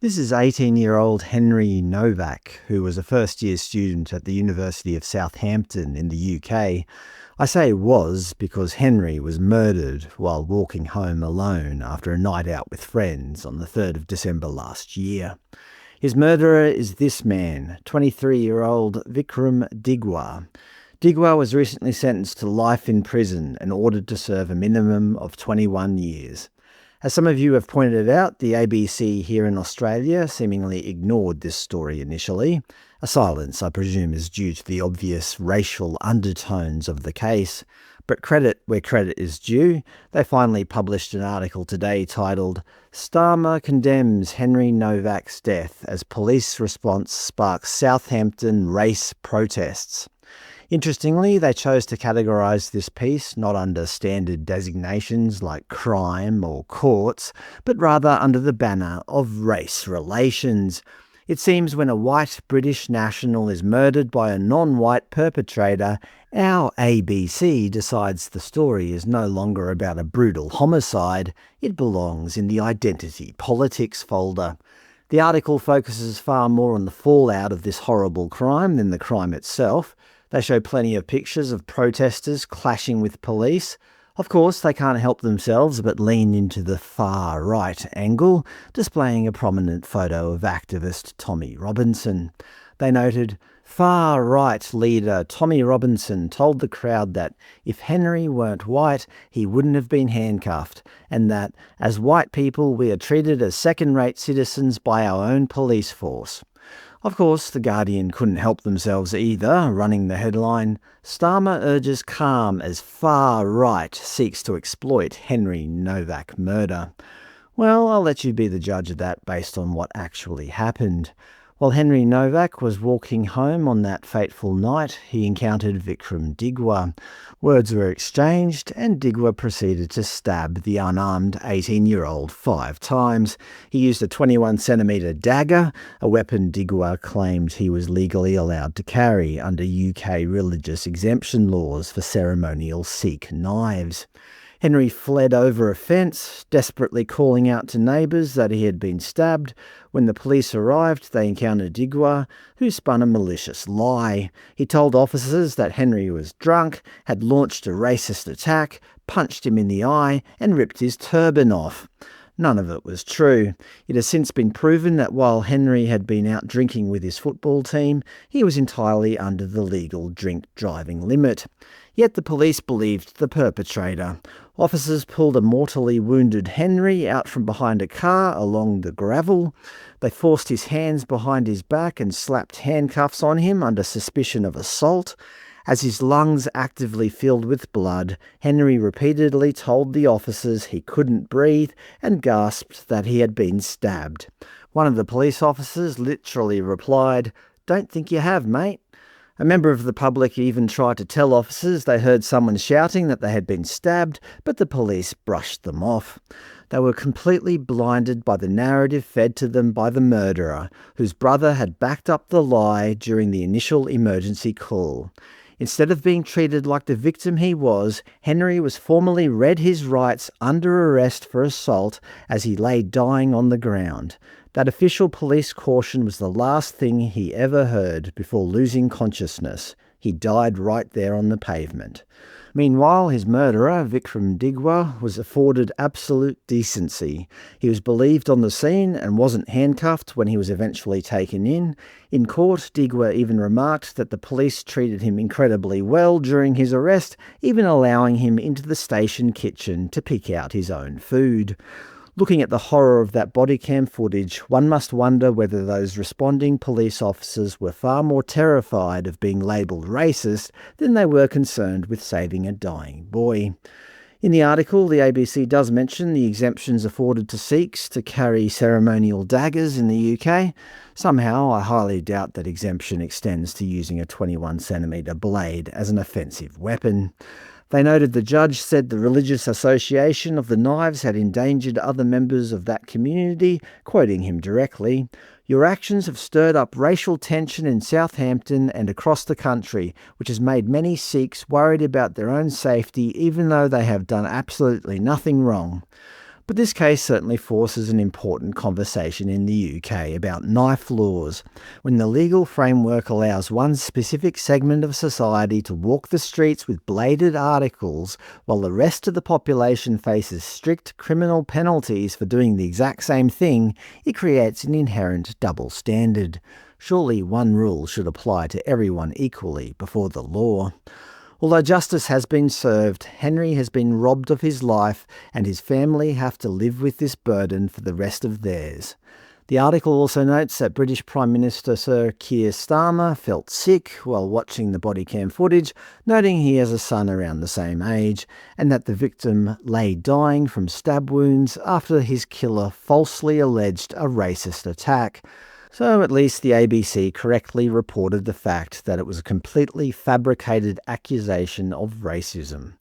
This is 18-year-old Henry Nowak, who was a first-year student at the University of Southampton in the UK. I say was because Henry was murdered while walking home alone after a night out with friends on the 3rd of December last year. His murderer is this man, 23-year-old Vickrum Digwa. Digwa was recently sentenced to life in prison and ordered to serve a minimum of 21 years. As some of you have pointed out, the ABC here in Australia seemingly ignored this story initially. A silence, I presume, is due to the obvious racial undertones of the case. But credit where credit is due, they finally published an article today titled "Starmer Condemns Henry Nowak's Death as Police Response Sparks Southampton Race Protests." Interestingly, they chose to categorise this piece not under standard designations like crime or courts, but rather under the banner of race relations. It seems when a white British national is murdered by a non-white perpetrator, our ABC decides the story is no longer about a brutal homicide, it belongs in the identity politics folder. The article focuses far more on the fallout of this horrible crime than the crime itself. They show plenty of pictures of protesters clashing with police. Of course, they can't help themselves but lean into the far-right angle, displaying a prominent photo of activist Tommy Robinson. They noted, "Far-right leader Tommy Robinson told the crowd that if Henry weren't white, he wouldn't have been handcuffed, and that, as white people, we are treated as second-rate citizens by our own police force." Of course, The Guardian couldn't help themselves either, running the headline, "Starmer urges calm as far-right seeks to exploit Henry Nowak murder." Well, I'll let you be the judge of that based on what actually happened. While Henry Nowak was walking home on that fateful night, he encountered Vickrum Digwa. Words were exchanged, and Digwa proceeded to stab the unarmed 18-year-old 5 times. He used a 21-centimetre dagger, a weapon Digwa claimed he was legally allowed to carry under UK religious exemption laws for ceremonial Sikh knives. Henry fled over a fence, desperately calling out to neighbours that he had been stabbed. When the police arrived, they encountered Digwa, who spun a malicious lie. He told officers that Henry was drunk, had launched a racist attack, punched him in the eye, and ripped his turban off. None of it was true. It has since been proven that while Henry had been out drinking with his football team, he was entirely under the legal drink-driving limit. Yet the police believed the perpetrator. Officers pulled a mortally wounded Henry out from behind a car along the gravel. They forced his hands behind his back and slapped handcuffs on him under suspicion of assault. As his lungs actively filled with blood, Henry repeatedly told the officers he couldn't breathe and gasped that he had been stabbed. One of the police officers literally replied, "Don't think you have, mate." A member of the public even tried to tell officers they heard someone shouting that they had been stabbed, but the police brushed them off. They were completely blinded by the narrative fed to them by the murderer, whose brother had backed up the lie during the initial emergency call. Instead of being treated like the victim he was, Henry was formally read his rights under arrest for assault as he lay dying on the ground. That official police caution was the last thing he ever heard before losing consciousness. He died right there on the pavement. Meanwhile, his murderer, Vickrum Digwa, was afforded absolute decency. He was believed on the scene and wasn't handcuffed when he was eventually taken in. In court, Digwa even remarked that the police treated him incredibly well during his arrest, even allowing him into the station kitchen to pick out his own food. Looking at the horror of that body cam footage, one must wonder whether those responding police officers were far more terrified of being labelled racist than they were concerned with saving a dying boy. In the article, the ABC does mention the exemptions afforded to Sikhs to carry ceremonial daggers in the UK. Somehow, I highly doubt that exemption extends to using a 21-centimetre blade as an offensive weapon. They noted the judge said the religious association of the knives had endangered other members of that community, quoting him directly, "Your actions have stirred up racial tension in Southampton and across the country, which has made many Sikhs worried about their own safety even though they have done absolutely nothing wrong." But this case certainly forces an important conversation in the UK about knife laws. When the legal framework allows one specific segment of society to walk the streets with bladed articles, while the rest of the population faces strict criminal penalties for doing the exact same thing, it creates an inherent double standard. Surely one rule should apply to everyone equally before the law. Although justice has been served, Henry has been robbed of his life, and his family have to live with this burden for the rest of theirs. The article also notes that British Prime Minister Sir Keir Starmer felt sick while watching the body cam footage, noting he has a son around the same age, and that the victim lay dying from stab wounds after his killer falsely alleged a racist attack. So at least the ABC correctly reported the fact that it was a completely fabricated accusation of racism.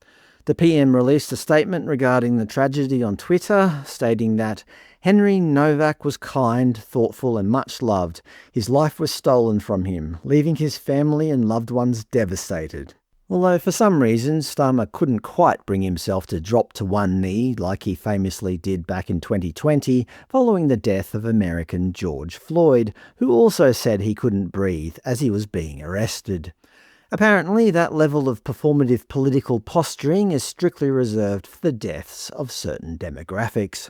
The PM released a statement regarding the tragedy on Twitter, stating that Henry Nowak was kind, thoughtful and much loved. His life was stolen from him, leaving his family and loved ones devastated. Although for some reason Starmer couldn't quite bring himself to drop to one knee like he famously did back in 2020 following the death of American George Floyd, who also said he couldn't breathe as he was being arrested. Apparently that level of performative political posturing is strictly reserved for the deaths of certain demographics.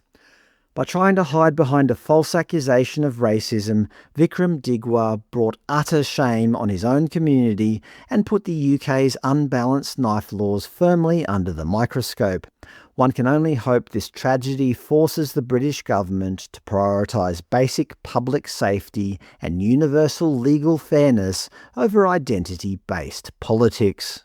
By trying to hide behind a false accusation of racism, Vickrum Digwa brought utter shame on his own community and put the UK's unbalanced knife laws firmly under the microscope. One can only hope this tragedy forces the British government to prioritise basic public safety and universal legal fairness over identity-based politics.